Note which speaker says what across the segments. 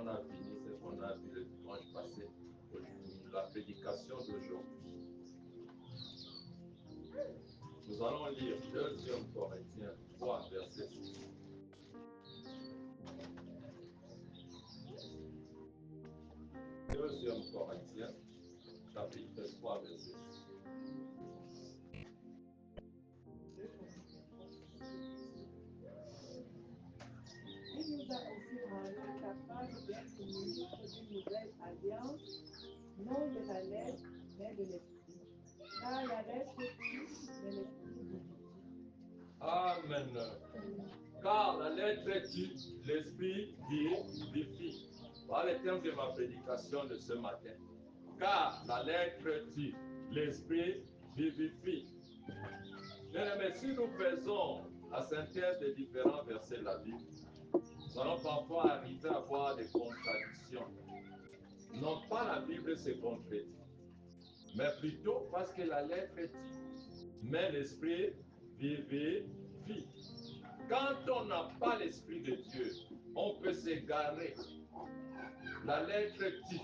Speaker 1: on a fini ce qu'on a vu le dimanche passé, la prédication d'aujourd'hui. Nous allons lire 2 Corinthiens 3, verset 6. Deuxième Corinthiens, chapitre 3, verset 6.
Speaker 2: Il nous a aussi rendu capables d'être ministres d'une nouvelle alliance, non de la lettre, mais de l'esprit. Car la lettre tue, mais l'esprit vivifie.
Speaker 1: Amen. Car la lettre tue, l'esprit vivifie. Voilà le thème de ma prédication de ce matin. Car la lettre tue, l'esprit vivifie. Mais si nous faisons la synthèse des différents versets de la Bible, nous allons parfois arriver à voir des contradictions. Non pas la Bible se contredit, mais plutôt parce que la lettre tue, mais l'esprit vivifie. Quand on n'a pas l'esprit de Dieu, on peut s'égarer. La lettre tue.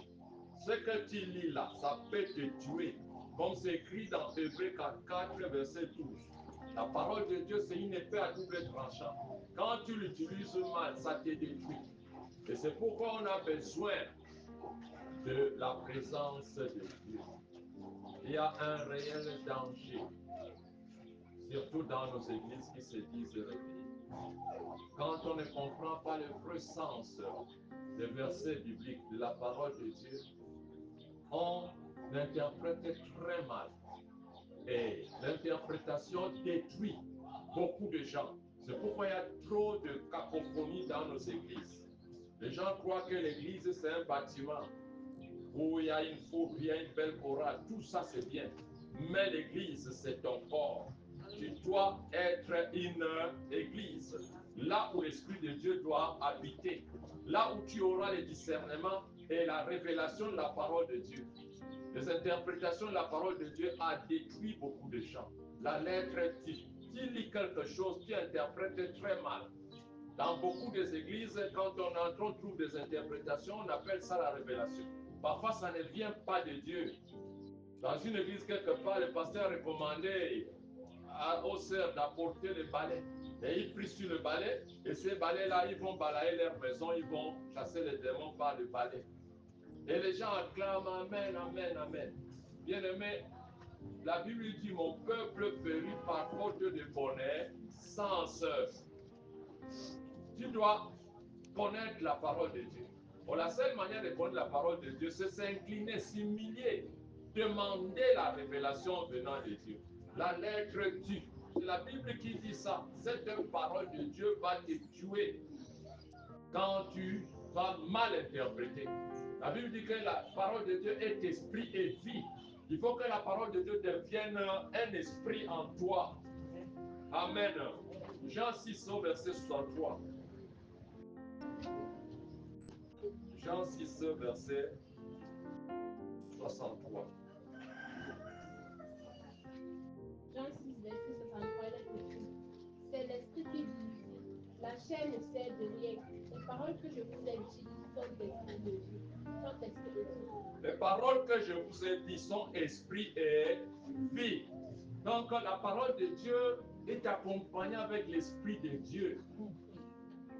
Speaker 1: Ce que tu lis là, ça peut te tuer. Comme c'est écrit dans Hébreux 4, verset 12. La parole de Dieu, c'est une épée à double tranchant. Quand tu l'utilises mal, ça te détruit. Et c'est pourquoi on a besoin de la présence de Dieu. Il y a un réel danger, surtout dans nos églises qui se disent réveillées. Quand on ne comprend pas le vrai sens des versets bibliques, de la parole de Dieu, on l'interprète très mal. Et l'interprétation détruit beaucoup de gens. C'est pourquoi il y a trop de cacophonie dans nos églises. Les gens croient que l'église, c'est un bâtiment où il y a une foule, il y a une belle chorale. Tout ça, c'est bien. Mais l'église, c'est ton corps. Tu dois être une église. Là où l'Esprit de Dieu doit habiter. Là où tu auras le discernement et la révélation de la parole de Dieu. Les interprétations de la parole de Dieu a détruit beaucoup de gens. La lettre dit, tu lis quelque chose, tu interprètes très mal. Dans beaucoup des églises, quand on trouve des interprétations, on appelle ça la révélation. Parfois, ça ne vient pas de Dieu. Dans une église, quelque part, le pasteur recommandait aux sœurs d'apporter le balai. Et ils prient sur le balai, et ces balais-là, ils vont balayer leur maison, ils vont chasser les démons par le balai. Et les gens acclament Amen, Amen, Amen. Bien-aimé, la Bible dit mon peuple périt par faute de connaissance. Tu dois connaître la parole de Dieu. Bon, la seule manière de connaître la parole de Dieu, c'est s'incliner, s'humilier, demander la révélation venant de Dieu. La lettre tue. C'est la Bible qui dit ça. Cette parole de Dieu va te tuer quand tu vas mal interpréter. La Bible dit que la parole de Dieu est esprit et vie. Il faut que la parole de Dieu devienne un esprit en toi. Amen. Jean 6, verset 63. Jean 6, verset 63.
Speaker 3: Jean 6, verset 63, il est écrit, c'est l'esprit qui vivifie. La chair ne sert de rien. Les paroles que je vous ai dites sont esprit de Dieu. Sont esprit de Dieu.
Speaker 1: Les paroles que je vous ai dites sont esprit et vie. Donc la parole de Dieu est accompagnée avec l'esprit de Dieu.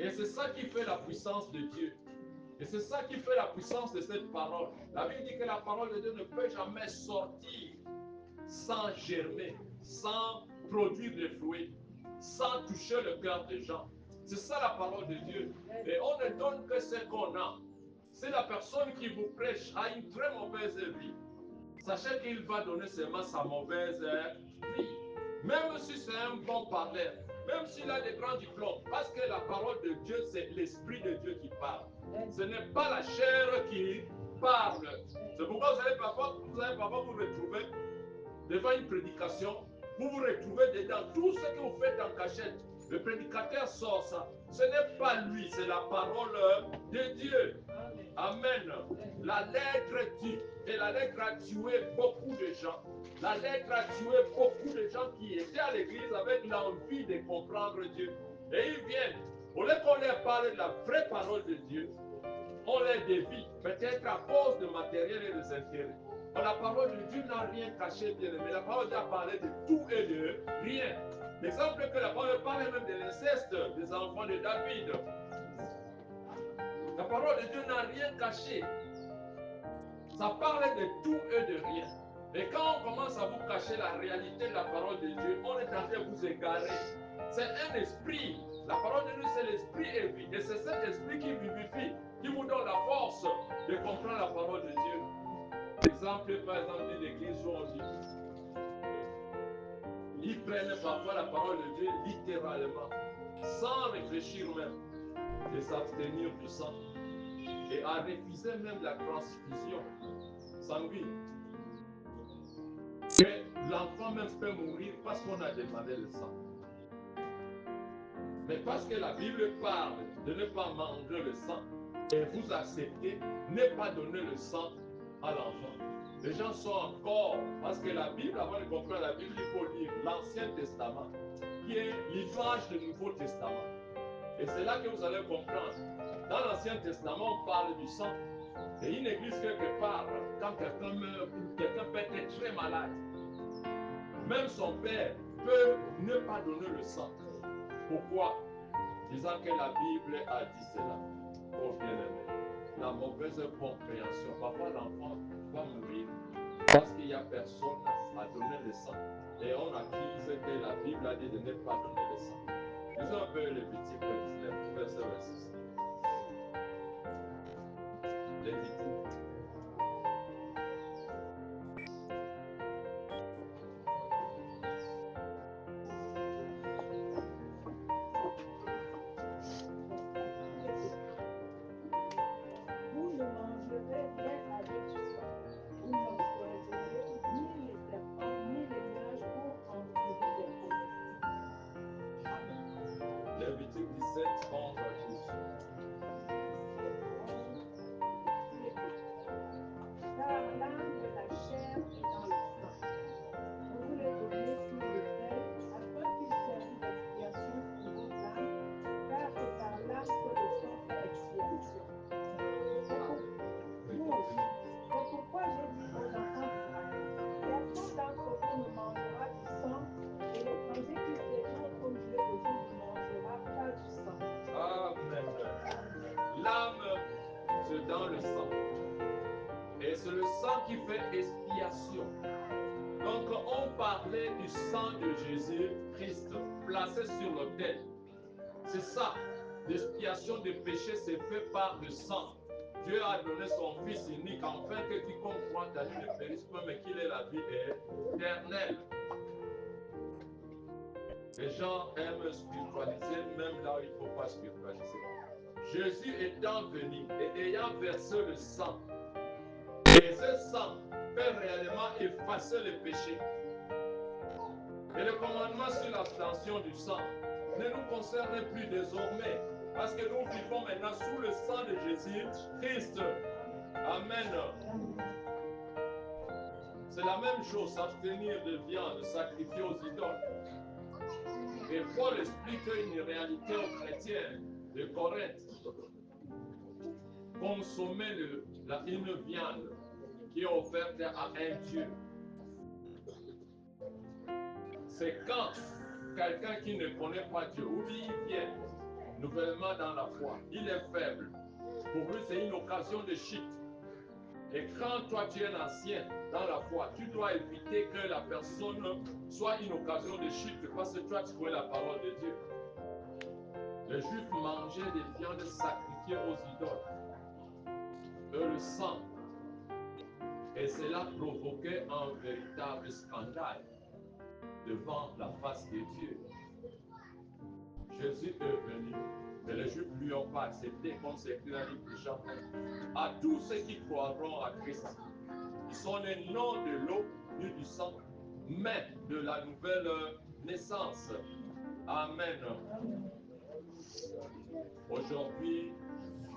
Speaker 1: Et c'est ça qui fait la puissance de Dieu. Et c'est ça qui fait la puissance de cette parole. La Bible dit que la parole de Dieu ne peut jamais sortir sans germer, sans produire des fruits, sans toucher le cœur des gens. C'est ça la parole de Dieu. Et on ne donne que ce qu'on a. Si la personne qui vous prêche a une très mauvaise vie, sachez qu'il va donner seulement sa mauvaise vie. Même si c'est un bon parleur, même s'il a des grands diplômes, parce que la parole de Dieu, c'est l'Esprit de Dieu qui parle. Ce n'est pas la chair qui parle. C'est pourquoi vous allez parfois vous retrouver devant une prédication, vous vous retrouvez dedans. Tout ce que vous faites en cachette, le prédicateur sort ça. Ce n'est pas lui, c'est la parole de Dieu. Amen. La lettre tue. Et la lettre a tué beaucoup de gens. La lettre a tué beaucoup de gens qui étaient à l'église avec l'envie de comprendre Dieu. Et ils viennent. Au lieu qu'on leur parle de la vraie parole de Dieu, on les dévie, peut-être à cause de matériel et des intérêts. Mais la parole de Dieu n'a rien caché, bien aimé. La parole de Dieu a parlé de tout et de rien. L'exemple que la parole parle même de l'inceste des enfants de David. La parole de Dieu n'a rien caché. Ça parle de tout et de rien. Et quand on commence à vous cacher la réalité de la parole de Dieu, on est en train de vous égarer. C'est un esprit. La parole de Dieu, c'est l'esprit et vie. Et c'est cet esprit qui vivifie, qui vous donne la force de comprendre la parole de Dieu. Exemple, par exemple, d'une église où on dit, ils prennent parfois la parole de Dieu littéralement, sans réfléchir même, et s'abstenir du sang, et à refuser même la transfusion sanguine. Et l'enfant même peut mourir parce qu'on a demandé le sang. Mais parce que la Bible parle de ne pas manger le sang, et vous acceptez, ne pas donner le sang à l'enfant. Les gens sont encore, parce que la Bible, avant de comprendre la Bible, il faut lire l'Ancien Testament, qui est l'image du Nouveau Testament. Et c'est là que vous allez comprendre. Dans l'Ancien Testament, on parle du sang. Et une église quelque part, quand quelqu'un meurt, quelqu'un peut être très malade. Même son père peut ne pas donner le sang. Pourquoi? Disant que la Bible a dit cela. Oh bien-aimé, la mauvaise compréhension. Parfois l'enfant va mourir parce qu'il n'y a personne à donner le sang. Et on accuse que la Bible a dit de ne pas donner le sang. Lisons un peu Lévitique 19, verset 26. Lévitique.
Speaker 2: Vous ne mangerez rien avec du sang. Vous n'observerez ni les serpents, ni les nuages pour en trouver des comestibles. Amen.
Speaker 1: Lévitique 17, 11 à 12.
Speaker 2: Car l'âme de la chair est dans le sang. On vous les donnez sur l'autel, afin qu'il serve d'expiation pour vos âmes, car c'est par l'âme que le sang fait expiation. C'est pourquoi j'ai dit aux enfants d'Israël, personne d'entre vous ne mangera du sang, et l'étranger qui séjourne au milieu de vous ne mangera pas du sang.
Speaker 1: Amen. L'âme, c'est dans le sang. Et c'est le sang qui fait expiation. Donc, on parlait du sang de Jésus-Christ placé sur l'autel. C'est ça. L'expiation des péchés s'est fait par le sang. Dieu a donné son Fils unique afin que quiconque croit en lui ne périsse pas, mais qu'il ait la vie éternelle. Les gens aiment spiritualiser même là où il ne faut pas spiritualiser. Jésus étant venu et ayant versé le sang, et ce sang peut réellement effacer les péchés. Et le commandement sur l'abstention du sang ne nous concerne plus désormais, parce que nous vivons maintenant sous le sang de Jésus-Christ. Amen. C'est la même chose, s'abstenir de viande sacrifiée aux idoles. Et Paul explique une réalité aux chrétiens de Corinthe. Consommer une viande qui est offerte à un Dieu. C'est quand quelqu'un qui ne connaît pas Dieu, ou bien il vient nouvellement dans la foi, il est faible. Pour lui, c'est une occasion de chute. Et quand toi tu es un ancien dans la foi, tu dois éviter que la personne soit une occasion de chute parce que toi tu connais la parole de Dieu. Les Juifs mangeaient des viandes sacrifiées aux idoles. Le sang. Et cela provoquait un véritable scandale devant la face de Dieu. Jésus est venu, mais les Juifs ne lui ont pas accepté, comme c'est écrit dans le livre de Jean. À tous ceux qui croiront à Christ, ils sont nés non de l'eau ni du sang, mais de la nouvelle naissance. Amen. Aujourd'hui,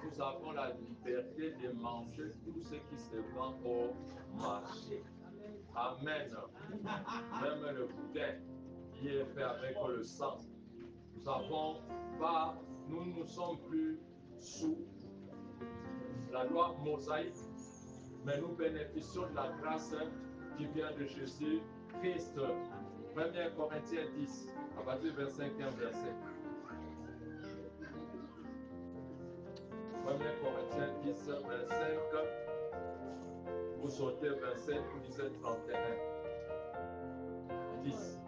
Speaker 1: nous avons la liberté de manger tout ce qui se vend au marché. Amen. Même le boudin qui est fait avec le sang. Nous ne sommes plus sous la loi mosaïque, mais nous bénéficions de la grâce qui vient de Jésus Christ. 1 Corinthiens 10, à partir du 25e verset. 1 Corinthiens 10, 25, vous sautez 27, vous lisez 31. 10.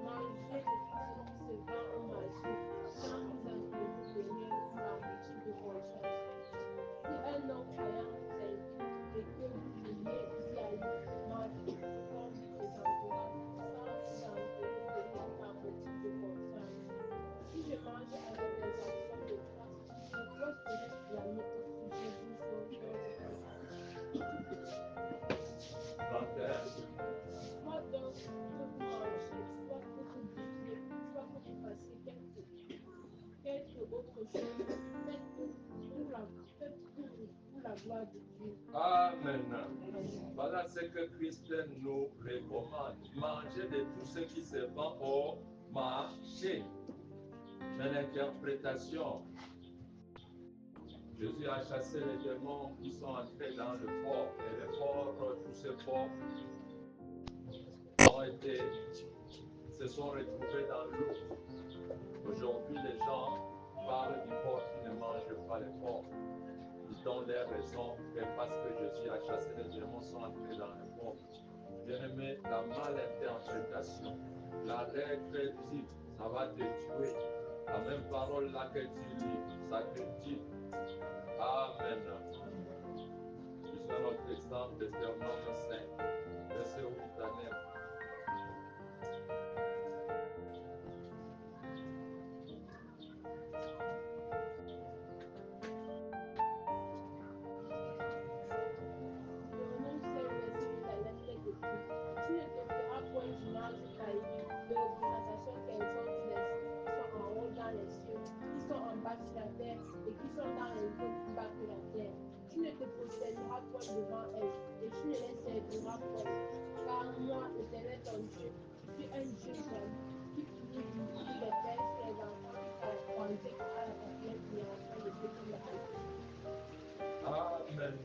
Speaker 3: Mangez de tout ce qui se vend au marché, sans vous inquiéter de rien par motif de conscience. Si un homme croyant vous invite et que vous vouliez y aller, mangez comme vous les encourage, sans vous inquiéter de rien par motif de conscience. Si je mange avec des actions de grâce, je posterai l'année au sujet d'une chose dont je suis soit donc que vous mangez, soit que vous buviez, soit que vous fassiez quelque autre chose, faites pour la gloire de Dieu.
Speaker 1: Amen. Voilà ce que Christ nous recommande. Manger de tout ce qui se vend au marché. Mais l'interprétation, Jésus a chassé les démons qui sont entrés dans le port. Et les porcs, tous ces porcs se sont retrouvés dans l'eau. Aujourd'hui, les gens parlent du porc qui ne mange pas les porcs. Ils donnent les raisons que parce que Jésus a chassé les démons sont entrés dans le porc. Bien-aimé, la malinterprétation, la règle dit, ça va te tuer. La même parole là que tu lis, ça te tue. Amen. Juste un autre exemple, Deutéronome 5, verset 8 à 9.
Speaker 3: Deutéronome 5, verset 8 à 9 est écrit: Tu ne te feras point d'image taillée, de représentation quelconque des qui sont en haut dans les cieux, qui sont en bas sur la terre et qui sont dans les eaux plus bas que la terre. Tu ne te prosterneras point devant elles et tu ne les serviras point. Car moi, l'Éternel ton Dieu, je suis un Dieu jaloux qui punit les pères sur les enfants jusqu'à la troisième et à la quatrième génération de ceux qui me haïssent.
Speaker 1: Amen.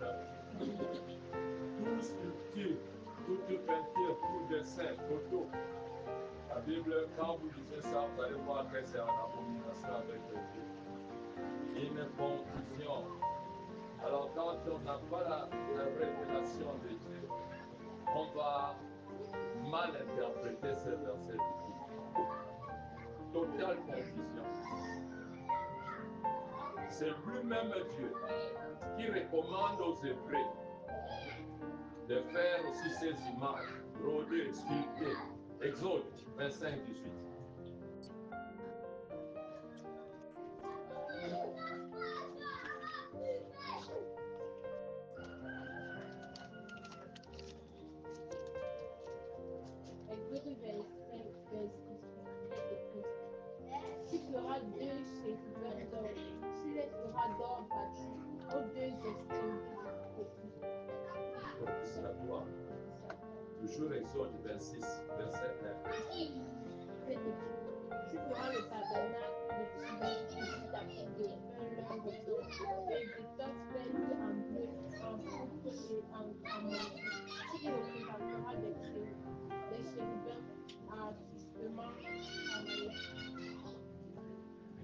Speaker 1: Toute sculpture, toute peinture, tout dessin, photo. La Bible, quand vous lisez ça, vous allez voir que c'est en abomination avec Dieu. Une confusion. Alors, quand on n'a pas la révélation de Dieu, on va mal interpréter ces versets bibliques. Totale confusion. C'est lui-même Dieu qui recommande aux Hébreux de faire aussi ces images, brodées, sculptées. Exode 25, 18.
Speaker 3: Exode 25, verset 18. Tu feras deux chérubins d'or. Tu les feras d'or battu aux deux extrémités du propos.
Speaker 1: Propitiatoire. Toujours Exode 26, verset 1.
Speaker 3: C'est écrit. Tu feras le tabernacle de ici tapis de fin lin d'or et d'étoffes peintes en bleu, en pourpre et en morceau. Tu y représenteras des chérubins artistement travaillés.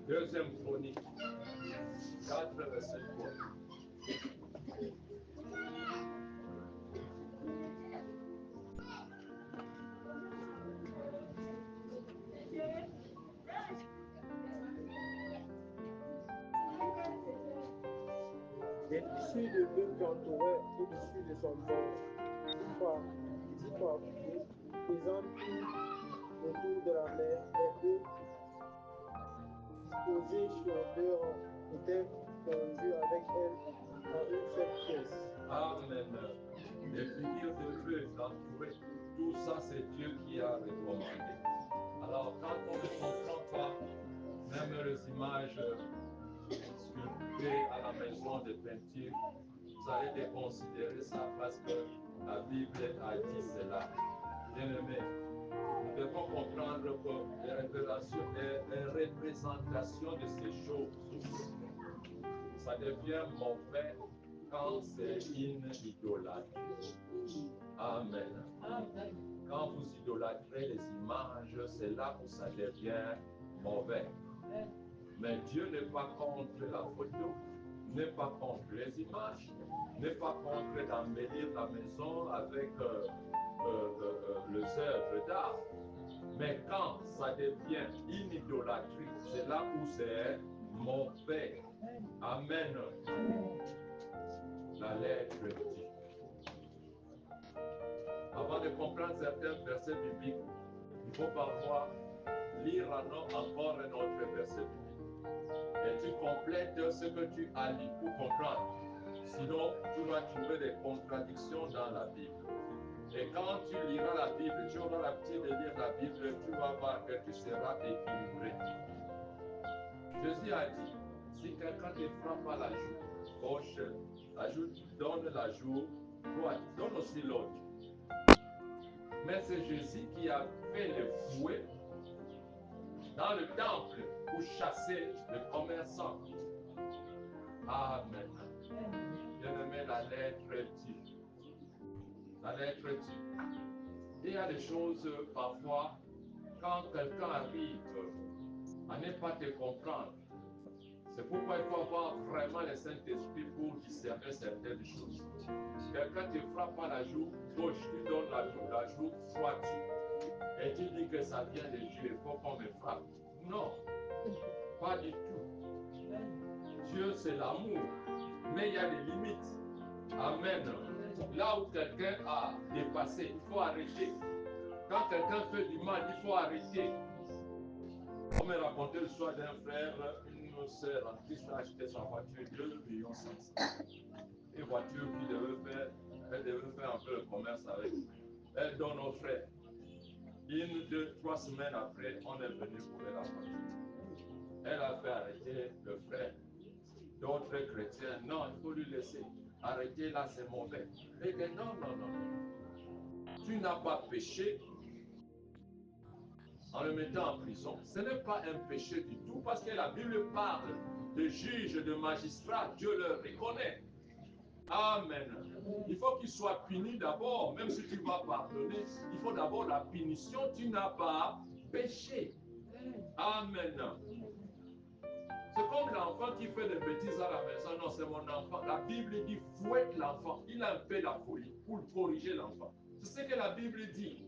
Speaker 1: Deuxième chronique, 4, verset 3.
Speaker 4: Des tissus de bœuf t'entouraient au-dessus de son bord, 10 par pied, faisant tout le tour de la mer. Les bœufs disposés sur deux rangs étaient tendus avec elle en une seule pièce.
Speaker 1: Amen. Les figures de bœufs entourées, tout ça c'est Dieu qui a recommandé. Alors quand on ne comprend pas, même les images sculptées à la maison de peinture, vous allez déconsidérer ça parce que la Bible a dit cela. Bien aimé, nous devons comprendre représentation de ces choses. Ça devient mauvais quand c'est une idolâtrie. Amen. Quand vous idolâtrez les images, c'est là où ça devient mauvais. Mais Dieu n'est pas contre la photo, n'est pas contre les images, n'est pas contre d'embellir la maison avec les œuvres d'art. Mais quand ça devient une idolâtrie, c'est là où c'est mauvais. Amen. La lettre dit. Avant de comprendre certains versets bibliques, il faut parfois lire encore un autre verset biblique. Et tu complètes ce que tu as lu pour comprendre. Sinon, tu vas trouver des contradictions dans la Bible. Et quand tu liras la Bible, tu auras l'habitude de lire la Bible, tu vas voir que tu seras équilibré. Jésus a dit, si quelqu'un te frappe à la joue gauche, donne la joue droite, donne aussi l'autre. Mais c'est Jésus qui a fait le fouet dans le temple pour chasser le commerçant. Amen. Bien-aimé, la lettre dit. La lettre dit. Il y a des choses, parfois, quand quelqu'un arrive à ne pas te comprendre, c'est pourquoi il faut avoir vraiment le Saint-Esprit pour discerner certaines choses. Quelqu'un te frappe à la joue gauche, tu donnes la joue droite. Et tu dis que ça vient de Dieu, il faut qu'on me frappe. Non, pas du tout. Dieu, c'est l'amour, mais il y a des limites. Amen. Là où quelqu'un a dépassé, il faut arrêter. Quand quelqu'un fait du mal, il faut arrêter. On me racontait le soir d'un frère, une sœur en Christ a acheté sa voiture 2 500 000. Une voiture qui devait faire un peu le commerce avec. Elle donne au frère. 1, 2, 3 semaines après, on est venu pour la voiture. Elle a fait arrêter le frère. D'autres chrétiens, non, il faut lui laisser. Arrêter là, c'est mauvais. Et que non. Tu n'as pas péché en le mettant en prison. Ce n'est pas un péché du tout parce que la Bible parle de juges, de magistrats. Dieu le reconnaît. Amen. Il faut qu'il soit puni d'abord. Même si tu vas pardonner, il faut d'abord la punition. Tu n'as pas péché. Amen. C'est comme l'enfant qui fait des bêtises à la maison. Non, c'est mon enfant. La Bible dit fouette l'enfant. Il a un peu la folie pour corriger l'enfant. C'est ce que la Bible dit.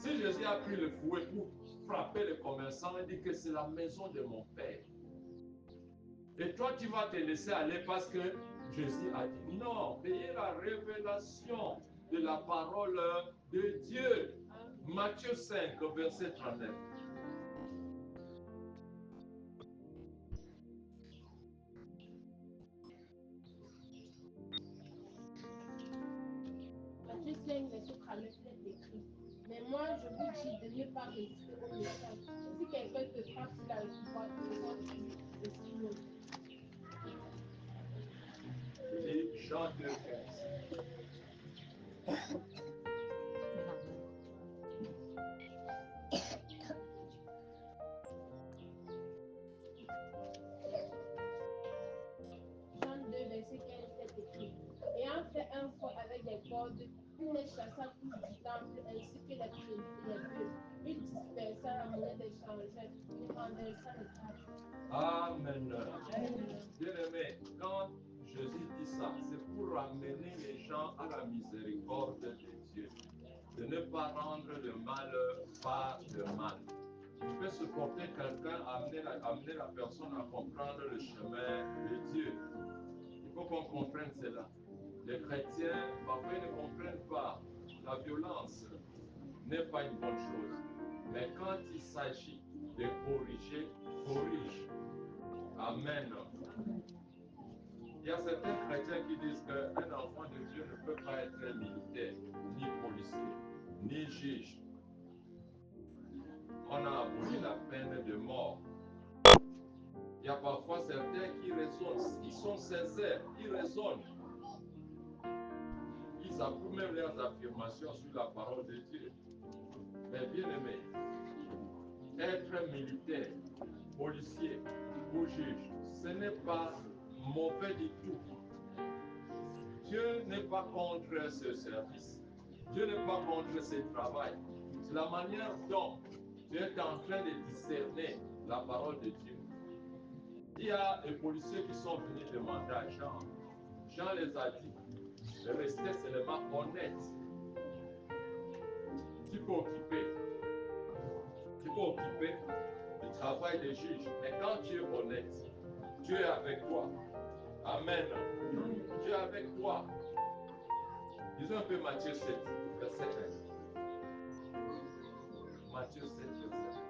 Speaker 1: Si Jésus a pris le fouet pour frapper les commerçants, il dit que c'est la maison de mon Père. Et toi, tu vas te laisser aller parce que Jésus a dit non. Ayez la révélation de la parole de Dieu. Matthieu 5, verset 39.
Speaker 3: Matthieu 5, verset 39 est écrit. Mais moi, je vous dis de ne pas résister aux méchants. Et si quelqu'un te frappe sur la droite, devant-lui aussi l'autre.
Speaker 1: Et Jean 2, 15.
Speaker 3: Jean 2, verset 15 est écrit. Ayant fait un fort avec des cordes, il les chassa tous du temple ainsi que les brebis et les bœufs. Il dispersa la monnaie des changeurs, il renversa les tables.
Speaker 1: Amen. Bien-aimé, quand Jésus dit ça, c'est pour ramener les gens à la miséricorde de Dieu. De ne pas rendre le mal par le mal. Il peut supporter quelqu'un, amener la personne à comprendre le chemin de Dieu. Il faut qu'on comprenne cela. Les chrétiens, parfois, ne comprennent pas. La violence n'est pas une bonne chose. Mais quand il s'agit de corriger, corrige. Amen. Il y a certains chrétiens qui disent qu'un enfant de Dieu ne peut pas être militaire, ni policier, ni juge. On a aboli la peine de mort. Il y a parfois certains qui raisonnent, ils sont sincères, ils raisonnent. Ils approuvent même leurs affirmations sur la parole de Dieu. Mais bien aimé, être militaire, policier ou juge, ce n'est pas mauvais du tout. Dieu n'est pas contre ce service. Dieu n'est pas contre ce travail. C'est la manière dont tu es en train de discerner la parole de Dieu. Il y a des policiers qui sont venus demander à Jean. Jean les a dit de rester seulement honnête. Tu peux occuper le travail des juges, mais quand tu es honnête, Dieu est avec toi. Amen. Dieu est avec toi. Disons un peu Matthieu 7, verset 1. Matthieu 7, verset 1.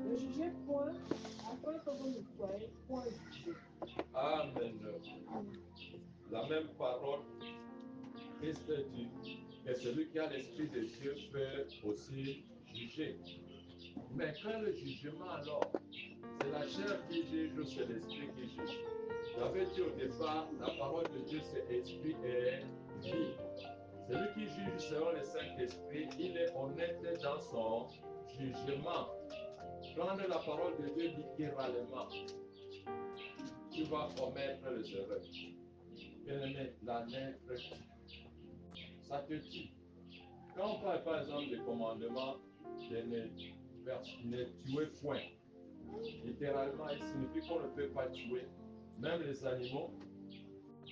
Speaker 2: Ne jugez point, afin que vous ne soyez point jugés.
Speaker 1: Amen. La même parole, Christ dit que celui qui a l'Esprit de Dieu peut aussi juger. Mais quand le jugement alors, c'est la chair qui juge ou c'est l'Esprit qui juge? J'avais dit au départ, la parole de Dieu c'est Esprit et vie. Celui qui juge selon le Saint-Esprit, il est honnête dans son jugement. Prendre la parole de Dieu littéralement, tu vas commettre les erreurs. Bien-aimé, la lettre, ça te tue. Quand on parle par exemple des commandements de ne tuer point, littéralement, il signifie qu'on ne peut pas tuer même les animaux,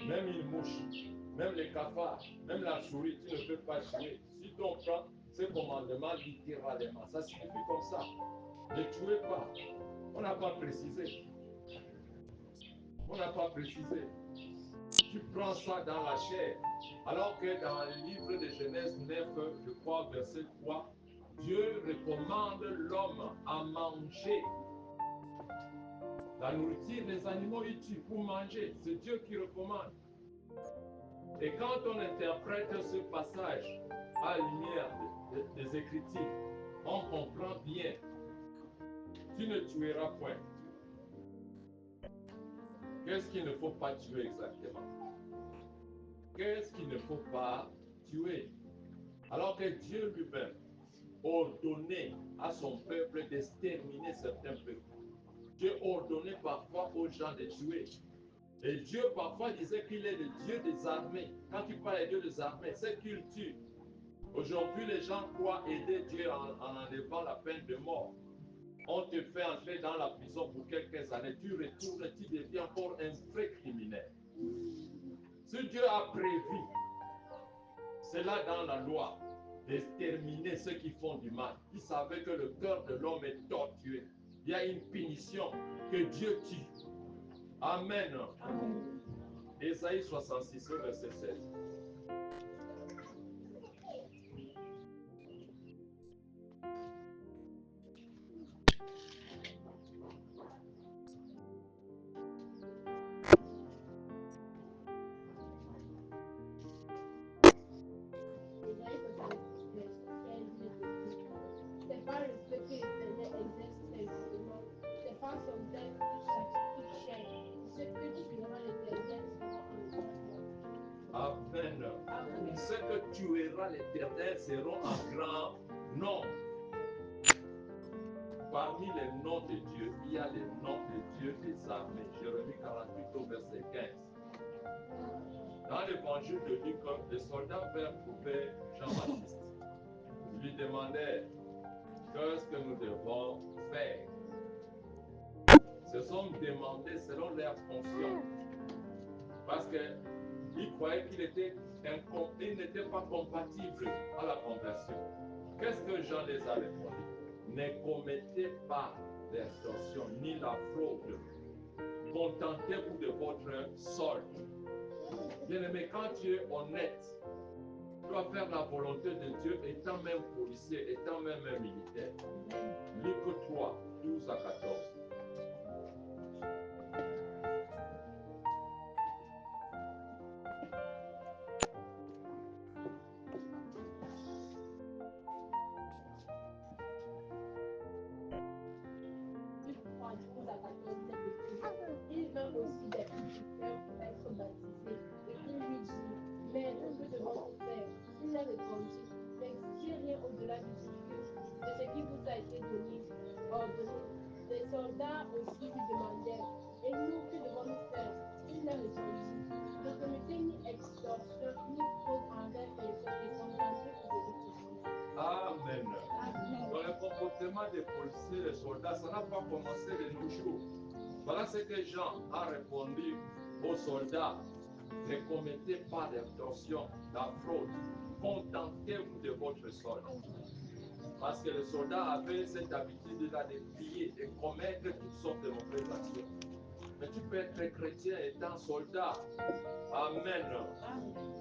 Speaker 1: même une mouche, même les cafards, même la souris, tu ne peux pas tuer. Si on prend ce commandement littéralement, ça signifie comme ça. Ne tuez pas. On n'a pas précisé. On n'a pas précisé. Tu prends ça dans la chair. Alors que dans le livre de Genèse 9, je crois, verset 3, Dieu recommande l'homme à manger. La nourriture, les animaux, ils tuent pour manger. C'est Dieu qui recommande. Et quand on interprète ce passage à la lumière des Écritures, on comprend bien. Tu ne tueras point. Qu'est-ce qu'il ne faut pas tuer exactement? Qu'est-ce qu'il ne faut pas tuer? Alors que Dieu lui-même ordonnait à son peuple d'exterminer certains peuples. Dieu ordonnait parfois aux gens de tuer. Et Dieu parfois disait qu'il est le Dieu des armées. Quand il parle de Dieu des armées, c'est qu'il tue. Aujourd'hui, les gens croient aider Dieu en enlevant la peine de mort. On te fait entrer dans la prison pour quelques années. Tu retournes, tu deviens encore un vrai criminel. Si Dieu a prévu cela dans la loi, d'exterminer ceux qui font du mal, il savait que le cœur de l'homme est tortué. Il y a une punition que Dieu tue. Amen.
Speaker 2: Amen.
Speaker 1: Ésaïe 66, verset 16.
Speaker 3: C'est pas le feu que l'Éternel exerce infiniment. C'est pas son thème qui chaîne. Ce que tuera l'Éternel sera en grand.
Speaker 1: Amen.
Speaker 3: Amen.
Speaker 1: Ce que tuera l'Éternel seront en grand nombre. Parmi les noms de Dieu, il y a les noms de Dieu des armées. Jérémie 48 au verset 15. Dans l'évangile de Luc, les soldats vinrent trouver Jean-Baptiste. Ils lui demandaient qu'est-ce que nous devons faire. Se sont demandés selon leur conscience. Parce qu'ils croyaient qu'il n'était pas compatible à la conversion. Qu'est-ce que Jean les a répondu? Ne commettez pas l'extorsion ni la fraude. Contentez-vous de votre solde. Bien-aimé, quand tu es honnête, tu dois faire la volonté de Dieu, étant même policier, étant même un militaire. Luc 3, 12 à 14.
Speaker 3: Il vint baptisés. Et il lui dit, Maître, que devons-nous faire? Il leur répondit, n'exigez rien au-delà de ce qui vous a été ordonné. Les soldats aussi lui demandèrent, et nous, que devons-nous faire? Il leur répondit, ne commettez ni extorsion, ni fraude envers personne, et contentez-vous de votre vie.
Speaker 1: Amen. Dans le comportement des policiers, des soldats, ça n'a pas commencé de nos jours. Voilà ce que Jean a répondu aux soldats. Ne commettez pas d'extorsion, la fraude. Contentez-vous de votre solde. Parce que les soldats avaient cette habitude-là de piller, de commettre toutes sortes de mauvaises actions. Mais tu peux être chrétien étant soldat. Amen.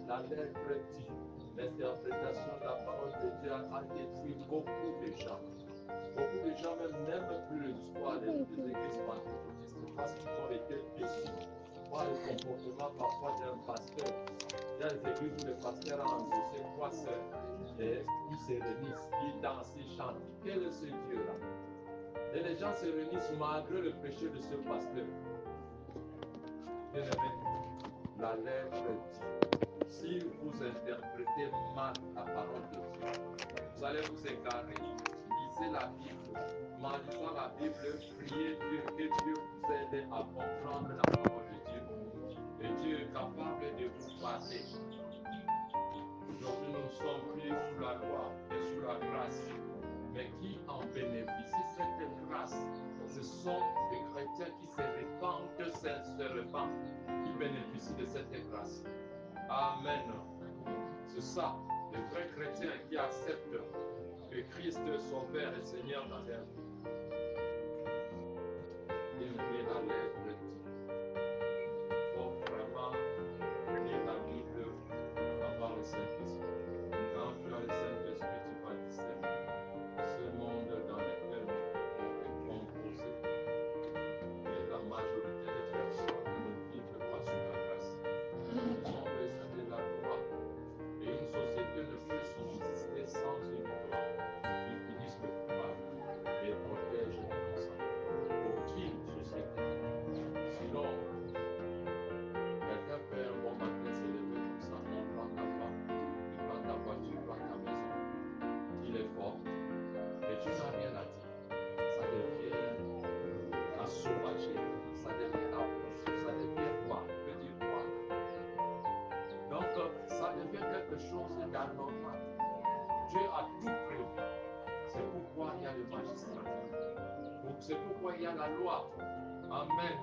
Speaker 1: La lettre dit, l'interprétation de la parole de Dieu a détruit beaucoup de gens. Beaucoup de gens même n'aiment plus l'histoire des églises pentecôtistes parce qu'ils ont été déçus par le comportement parfois d'un pasteur. Il y a des églises où le pasteur a endossé 3 sœurs et ils se réunissent, ils dansent, ils chantent. Quel est ce Dieu-là? Et les gens se réunissent malgré le péché de ce pasteur. Bien-aimé, la lettre dit, si vous interprétez mal la parole de Dieu, vous allez vous égarer. Lisez la Bible. En lisant la Bible, priez Dieu, que Dieu vous aide à comprendre la parole de Dieu. Et Dieu est capable de vous parler. Aujourd'hui, nous ne sommes plus sous la loi et sous la grâce. Mais qui en bénéficie cette grâce? Ce sont les chrétiens qui se répandent sincèrement, qui bénéficient de cette grâce. Amen. C'est ça, les vrais chrétiens qui acceptent que Christ est Sauveur et Seigneur dans leur vie. Bien-aimé, la lettre dit, il faut vraiment lire la Bible, avoir le Saint-Esprit. Quand tu as le Saint-Esprit, tu vas discerner ce monde dans lequel nous vivons est composé. Et la majorité des personnes ne vivent pas sous la grâce. Ils ont besoin de la loi. Et une société ne peut subsister sans une loi qui punisse le coupable et protège l'innocent. Aucune société. Sinon, quelqu'un peut un bon matin se lever comme ça, on prend ta femme, il prend ta voiture, il prend ta maison. Il est fort. Et tu n'as rien à dire. Ça devient à sauvager, ça devient à bouffe, ça devient quoi? On peut dire quoi? Donc, ça devient quelque chose d'anormal. Dieu a tout prévu. C'est pourquoi il y a le magistrat. C'est pourquoi il y a la loi. Amen.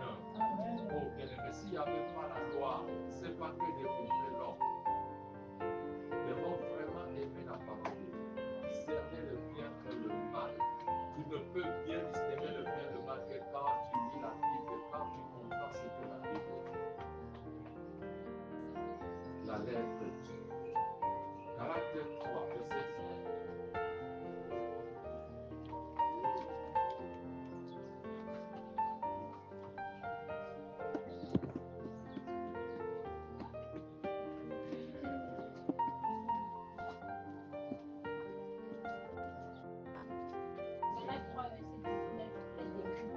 Speaker 1: Oh, bien-aimé, s'il n'y avait pas la loi, ce n'est pas que deviendrait l'homme. Nous devons vraiment aimer la parole de Dieu. Discerner le bien et le mal. Tu ne peux bien distinguer le bien et le mal que quand tu lis la Bible, quand tu comprends ce que la Bible dit. La lettre dit. Caractère 3, verset 19.
Speaker 3: Galates 3, verset 19 est écrit.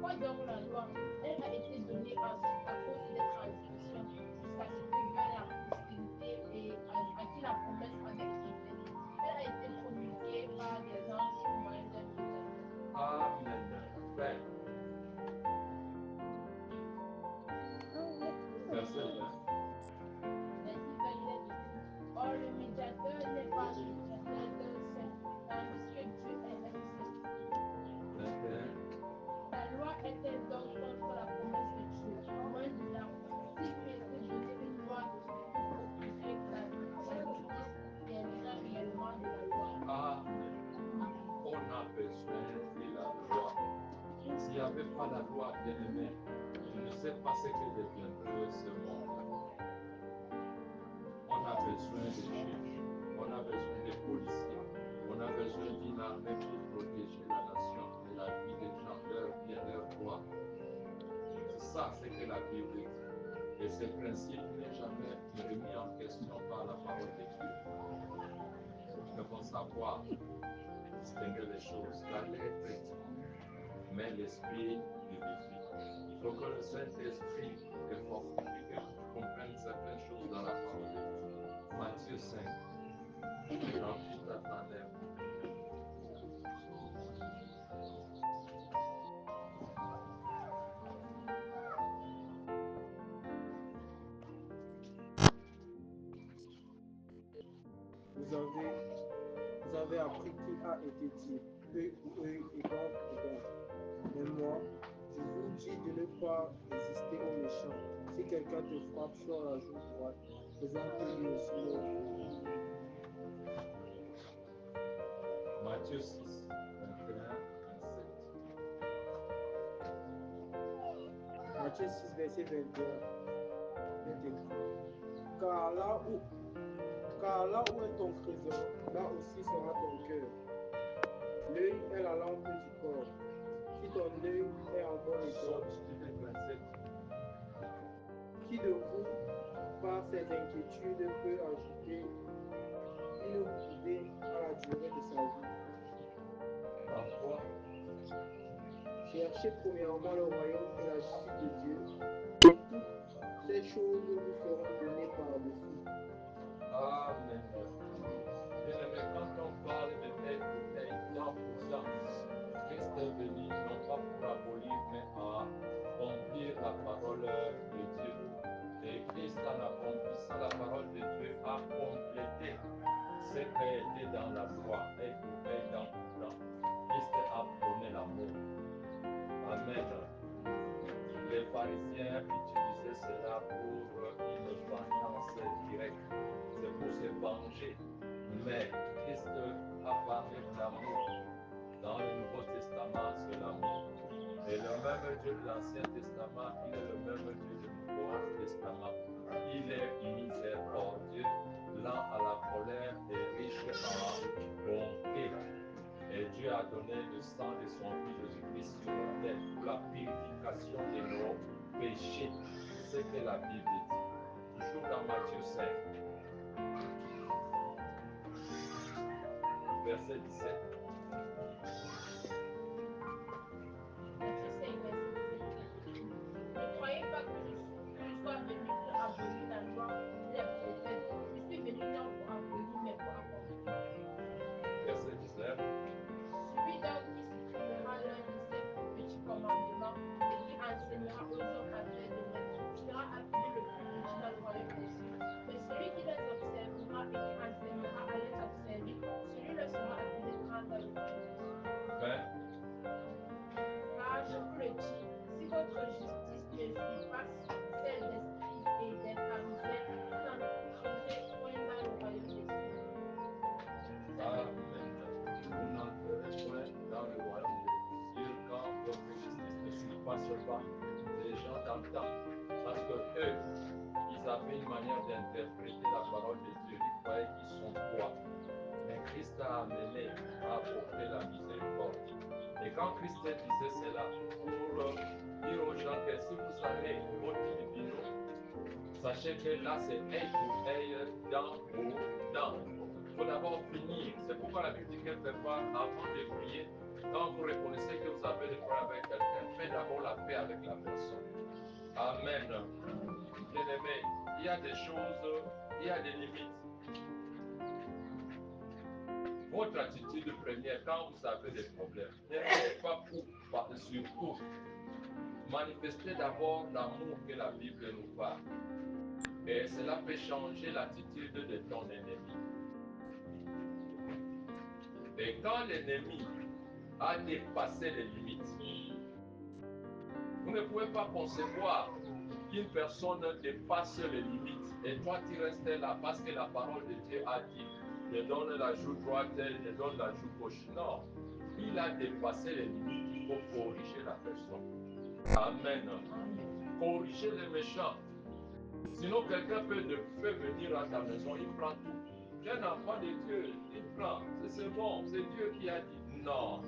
Speaker 3: Quoi donc la loi? Elle a été donnée ensuite à cause des transgressions, jusqu'à ce que vienne la postérité et à qui la promesse avait été faite. Elle a été promulguée par des anges au moyen d'un médiateur.
Speaker 1: Amen. Ben, verset 20.
Speaker 3: Verset 20 il est écrit. Or, le médiateur n'est pas médiateur d'un seul, tandis que Dieu est un seul.
Speaker 1: 21.
Speaker 3: La loi était donc contre la promesse de Dieu. Loin de là, s'il lui était donné une loi pour prouver la justice viendrait réellement de la loi.
Speaker 1: Amen. On a besoin de la loi. S'il n'y avait pas la loi, bien-aimé, je ne sais pas ce que deviendrait ce monde. On a besoin de juges, on a besoin de policiers, on a besoin d'une armée pour protéger la nation et la vie des gens, leur bien, leur droit. C'est ça, c'est que la Bible dit. Et ce principe n'est jamais remis en question par la parole de Dieu. Nous devons savoir distinguer les choses. La lettre dit, mais l'esprit vivifie. Il faut que le Saint-Esprit te fortifie, que tu comprennes certaines choses dans la parole de Dieu. Matthieu 5, dans toute ta grandeur.
Speaker 4: Vous avez appris qu'il a été dit, œil pour œil et dent pour dent. Mais moi, je vous dis de ne pas résister aux méchants. Si quelqu'un te frappe sur la joue droite, présente-lui aussi l'autre.
Speaker 1: Matthieu 6, 21, 27.
Speaker 4: Matthieu 6, verset 21. Car là où est ton trésor, là aussi sera ton cœur. L'œil est la lampe du corps. Si ton œil est en bon état, qui de vous, par ses inquiétudes, peut ajouter une coudée à la durée de sa vie?
Speaker 1: Parfois,
Speaker 4: Cherchez premièrement le royaume et la justice de Dieu, et toutes ces choses vous seront données par-dessus.
Speaker 1: Amen. Bien-aimé, quand on parle de œil pour œil, dent pour dent, Christ est venu non pas pour abolir, mais à accomplir la parole de Dieu. Et Christ, en accomplissant la parole de Dieu, a complété ce qui était dans la loi, œil pour œil, dent pour dent. Christ a prôné l'amour. Amen. Les pharisiens utilisaient cela pour une vengeance directe. C'est pour se venger. Mais Christ a parlé d'amour. Dans le Nouveau Testament, c'est l'amour. Et le même Dieu de l'Ancien Testament, il est le même Dieu du Nouveau Testament. Il est miséricordieux, lent à la colère et riche en bonté. Et Dieu a donné le sang de son Fils Jésus-Christ sur l'autel pour la purification de nos péchés. C'est ce que la Bible dit. Toujours dans Matthieu 5, verset 17.
Speaker 3: Matthieu 5, verset 17. Ne croyez pas que je sois venu pour abolir la loi ou les prophètes. Je suis venu non pour abolir, mais pour accomplir.
Speaker 1: Verset 19.
Speaker 3: Celui donc qui supprimera l'un de ces petits commandements et qui enseignera aux hommes à faire de même sera appelé le plus petit dans le royaume des cieux. Mais celui qui les observera et qui enseignera à les observer, celui-là sera appelé grand dans le royaume des cieux. Car je vous le dis, si votre justice ne suit pas celle des scribes et des pharisiens, vous n'entrerez point dans le royaume des cieux.
Speaker 1: Amen. Vous n'entrerez point dans le royaume des cieux quand votre justice ne surpasse pas les gens d'antan. Parce que eux, ils avaient une manière d'interpréter la parole de Dieu. Ils croyaient qu'ils sont quoi. Mais Christ a amené à apporter la miséricorde. Et quand Christ disait cela, pour dire aux gens que si vous allez au tribunal, sachez que là c'est œil pour œil, dent pour dent. Il faut d'abord finir. C'est pourquoi la Bible dit quelquefois, avant de prier, quand vous reconnaissez que vous avez des problèmes avec quelqu'un, faites d'abord la paix avec la personne. Amen. Bien-aimé, il y a des choses, il y a des limites. Votre attitude première, quand vous avez des problèmes, ne faites pas pour par-dessus tout. Manifestez d'abord l'amour que la Bible nous parle. Et cela peut changer l'attitude de ton ennemi. Et quand l'ennemi a dépassé les limites, vous ne pouvez pas concevoir qu'une personne dépasse les limites et toi tu restes là parce que la parole de Dieu a dit je donne la joue droite, je donne la joue gauche. Non, il a dépassé les limites, il faut corriger la personne. Amen. Corriger les méchants. Sinon quelqu'un peut venir à ta maison, il prend tout. Tu es un enfant de Dieu, il prend. C'est bon, c'est Dieu qui a dit. Non,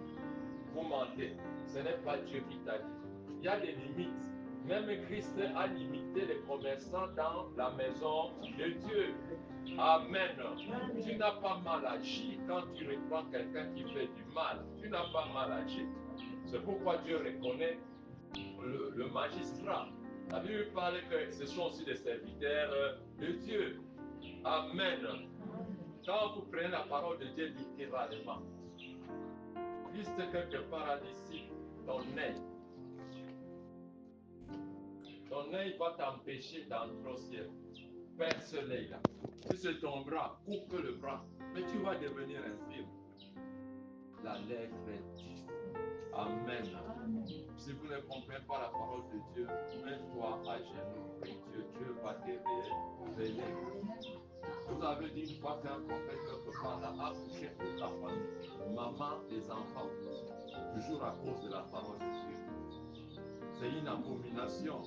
Speaker 1: vous mentez. Ce n'est pas Dieu qui t'a dit. Il y a des limites. Même Christ a limité les commerçants dans la maison de Dieu. Amen. Tu n'as pas mal agi quand tu reprends quelqu'un qui fait du mal. Tu n'as pas mal agi. C'est pourquoi Dieu reconnaît le magistrat. La Bible parle que ce sont aussi des serviteurs de Dieu. Amen. Quand vous prenez la parole de Dieu littéralement, juste quelque part d'ici, ton œil va t'empêcher d'entrer au ciel. Perce l'œil là. Si c'est ton bras, coupe le bras, mais tu vas devenir infirme. La lettre dit. Amen. Si vous ne comprenez pas la parole de Dieu, mets-toi à genoux, prie Dieu, Dieu va te révéler. Vous avez dit une fois qu'un prophète quelque part a accouché toute la famille, maman, les enfants, toujours à cause de la parole de Dieu. C'est une abomination.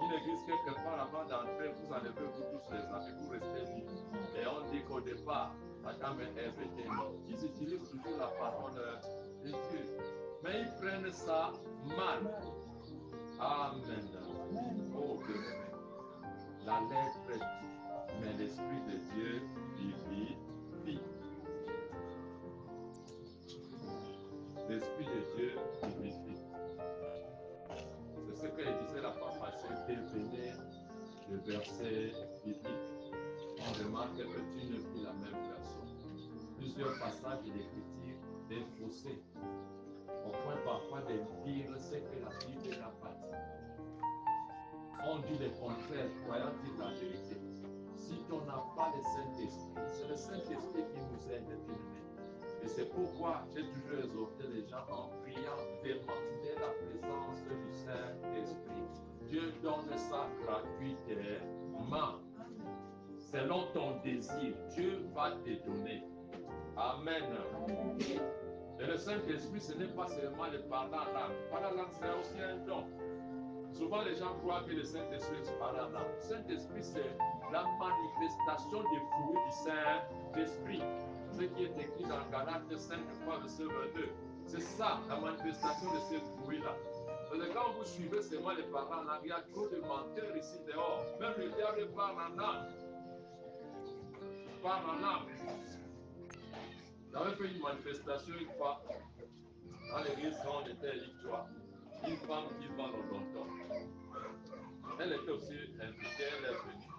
Speaker 1: Une église quelque part avant d'entrer, vous enlevez vous tous les habits, vous restez nus. Et on dit qu'au départ, Adam et Ève étaient nus. Ils utilisent toujours la parole de Dieu. Mais ils prennent ça mal. Amen. Oh bien-aimé. La lettre dit, mais l'Esprit de Dieu vivifie. L'Esprit de Dieu vivifie. C'est ce que disait la fois passée, devenez le verset biblique. On remarque que tu ne plus la même personne. Plusieurs passages de l'Écriture défaussés, au point parfois de dire ce que la Bible n'a pas dit. On dit le contraire, croyant-il la vérité. Si tu n'as pas le Saint-Esprit, c'est le Saint-Esprit qui nous aide, bien-aimés. Et c'est pourquoi j'ai toujours exhorté les gens en priant, demander la présence du Saint-Esprit. Dieu donne ça gratuitement. Selon ton désir, Dieu va te donner. Amen. Et le Saint-Esprit, ce n'est pas seulement le parler en langue. Parler en langue, c'est aussi un don. Souvent, les gens croient que le Saint-Esprit parle en langue. Le Saint-Esprit, c'est la manifestation des fruits du Saint-Esprit. Ce qui est écrit dans Galates 5, verset 22. C'est ça, la manifestation de ces fruits-là. Parce que quand vous suivez seulement les paroles en langue, il y a trop de menteurs ici dehors. Même le diable parle en langue. Parle en langue. J'avais fait une manifestation une fois dans l'église quand on était à l'Ictoire. Une femme qui vend l'odonton. Elle était aussi invitée, elle est venue.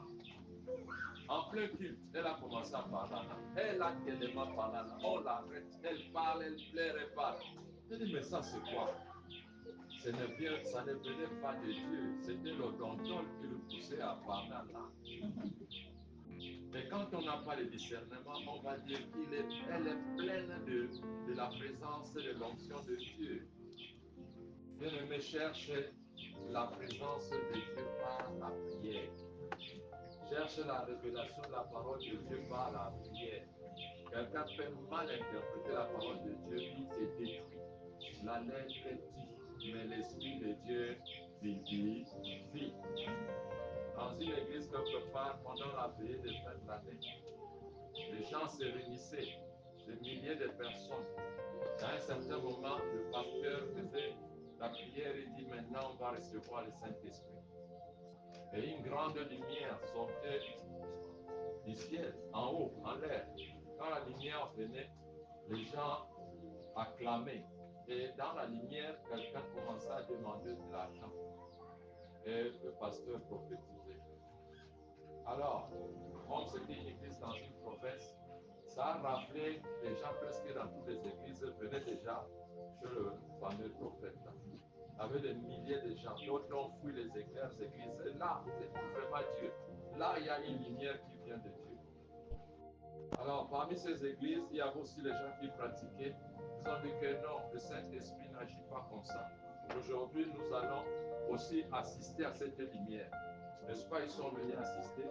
Speaker 1: En plein culte, elle a commencé à parler en langue. Elle a tellement parlé en langue. On l'arrête. Elle parle, elle pleure, elle parle. Je dis, mais ça c'est quoi? Ça ne venait pas de Dieu. C'était l'odonton qui le poussait à parler en langue. Mais quand on n'a pas le discernement, on va dire qu'elle est pleine de la présence et de l'onction de Dieu. Bien-aimé, cherche la présence de Dieu par la prière. Cherche la révélation de la parole de Dieu par la prière. Quelqu'un peut mal interpréter la parole de Dieu, il se détruit. La lettre dit, mais l'Esprit de Dieu vivifie. Dans une église quelque part, pendant la veillée de fin de l'année, les gens se réunissaient, des milliers de personnes. À un certain moment, le pasteur faisait la prière et dit, maintenant on va recevoir le Saint-Esprit. Et une grande lumière sortait du ciel, en haut, en l'air. Quand la lumière venait, les gens acclamaient. Et dans la lumière, quelqu'un commençait à demander de l'argent. Et le pasteur prophétisait. Alors, comme c'était une église dans une province, ça a rappelé les gens presque dans toutes les églises venaient déjà chez le fameux prophète là. Avec des milliers de gens, d'autres ont fui les églises. Là, c'est vraiment Dieu. Là, il y a une lumière qui vient de Dieu. Alors, parmi ces églises, il y avait aussi les gens qui pratiquaient. Ils ont dit que non, le Saint-Esprit n'agit pas comme ça. Aujourd'hui, nous allons aussi assister à cette lumière. N'est-ce pas? Ils sont venus assister.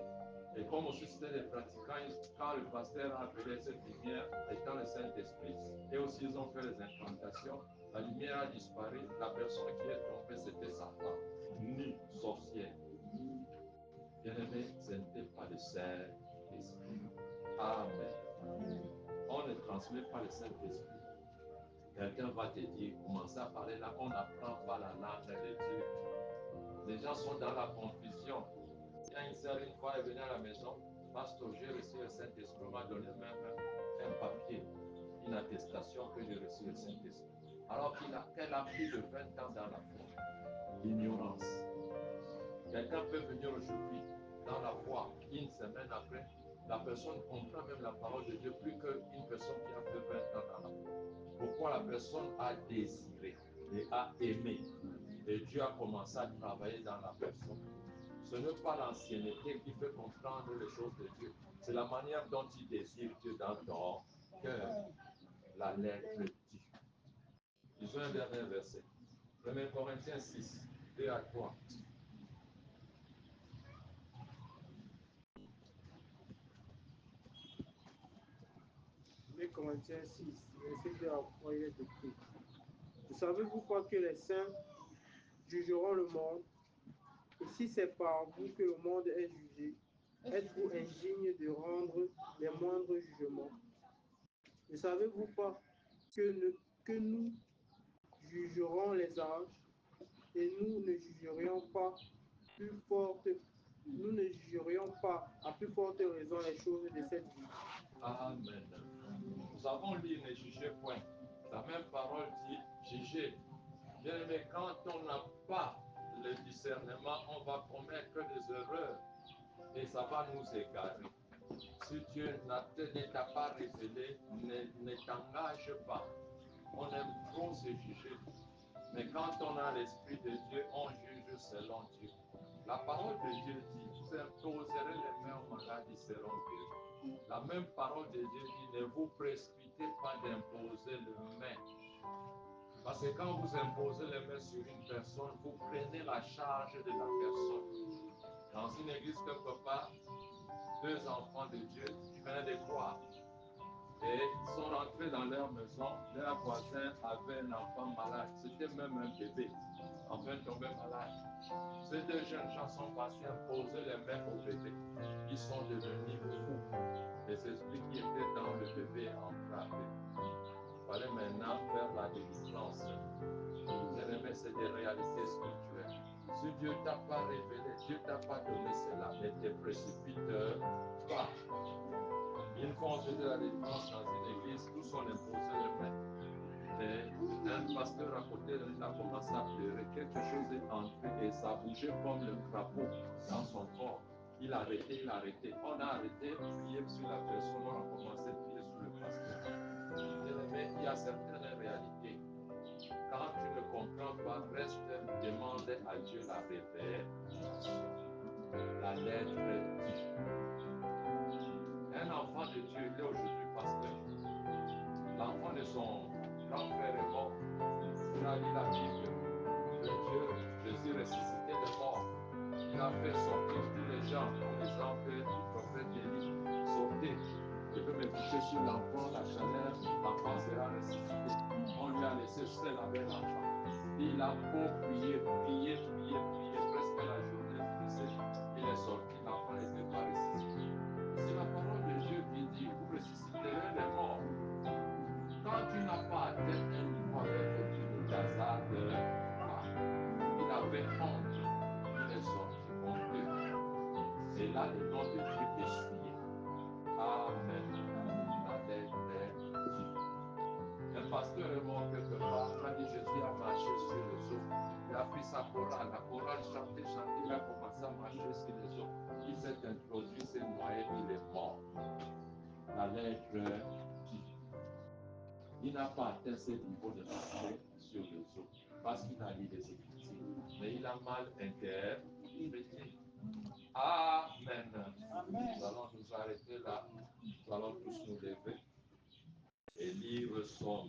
Speaker 1: Et comme aussi c'était des pratiquants, quand le pasteur a appelé cette lumière étant le Saint-Esprit, et aussi ils ont fait les incantations, la lumière a disparu. La personne qui est tombée, c'était sa femme, nue, sorcière. Bien-aimé, ce n'était pas le Saint-Esprit. Amen. On ne transmet pas le Saint-Esprit. Quelqu'un va te dire, commencez à parler là, on n'apprend pas la langue de Dieu. Les gens sont dans la confusion. Il y a une sœur, une fois, elle venait à la maison, pasteur, j'ai reçu le Saint-Esprit, on m'a donné même un papier, une attestation que j'ai reçu le Saint-Esprit. alors qu'elle a pris le 20 ans dans la foi. L'ignorance. Quelqu'un peut venir aujourd'hui dans la foi, une semaine après, la personne comprend même la parole de Dieu plus qu'une personne qui a fait 20 ans dans la foi. Pourquoi la personne a désiré et a aimé, et Dieu a commencé à travailler dans la personne. Ce n'est pas l'ancienneté qui fait comprendre les choses de Dieu, c'est la manière dont tu désires Dieu dans ton cœur. La lettre dit. Ils ont un dernier verset. 1 Corinthiens 6, 2 à 3.
Speaker 4: 1 Corinthiens 6, verset 2 à 3, il est écrit. Ne savez-vous pas que les saints jugeront le monde? Et si c'est par vous que le monde est jugé, êtes-vous indigne de rendre les moindres jugements? Ne savez-vous pas que nous jugerons les âges et nous ne jugerions pas à plus forte raison les choses de cette vie?
Speaker 1: Amen. Nous avons lu ne jugez point. La même parole dit jugez. Bien aimé, quand on n'a pas le discernement, on va commettre des erreurs et ça va nous égarer. Si Dieu ne t'a pas révélé, ne t'engage pas. On aime trop se juger. Mais quand on a l'Esprit de Dieu, on juge selon Dieu. La parole de Dieu dit, vous imposerez les mains aux malades, ils seront guéris. La même parole de Dieu dit, ne vous précipitez pas d'imposer les mains. Parce que quand vous imposez les mains sur une personne, vous prenez la charge de la personne. Dans une église quelque part, deux enfants de Dieu qui venaient de croire et sont rentrés dans leur maison. Leur voisin avait un enfant malade. C'était même un bébé, enfin tombé malade. Ces deux jeunes gens sont passés à poser les mains au bébé. Ils sont devenus fous. Les esprits qui étaient dans le bébé ont frappé. Il fallait maintenant faire la délivrance. Bien-aimé, c'est des réalités spirituelles. Si Dieu ne t'a pas révélé, Dieu ne t'a pas donné cela, ne te précipite pas. Une fois on faisait la délivrance dans une église, tous on imposait les mains. Et un pasteur à côté de lui a commencé à pleurer. Quelque chose est entré et ça bougeait comme le crapaud dans son corps. Il a arrêté. On a arrêté, prié sur la personne, on a commencé à prier sur le pasteur. Bien-aimé, il y a certaines réalités. Quand tu ne comprends pas, reste, demande à Dieu la révélation. La lettre dit. Un enfant de Dieu, il est aujourd'hui pasteur. L'enfant de son grand frère est mort. Il a lu la Bible. Que Dieu, Jésus ressuscitait les morts. Il a fait sortir tous les gens, comme l'exemple du prophète Élie. Sortez. Je peux me coucher sur l'enfant, la chaleur, l'enfant sera ressuscité. On lui a laissé seul avec l'enfant. Il a beau prier, presque la journée finissait. Il est sorti, l'enfant n'était pas ressuscité. C'est la parole de Dieu qui dit, vous ressusciterez les morts. Quand tu n'as pas atteint un niveau avec Dieu, ne t'hasarde pas. Il avait honte, il est sorti honteux. Et là, le nom de Dieu est souillé. Amen. La lettre dit. Un pasteur est mort quelque part, quand dit Jésus a marché sur les eaux. Il a pris sa chorale, la chorale chantait, il a commencé à marcher sur les eaux. Il s'est introduit, s'est noyé, il est mort. La lettre dit. Il n'a pas atteint ce niveau de marcher sur les eaux parce qu'il a lu les Écritures, mais il a mal interprété. Amen. Nous allons nous arrêter là. Nous allons tous nous lever et lire son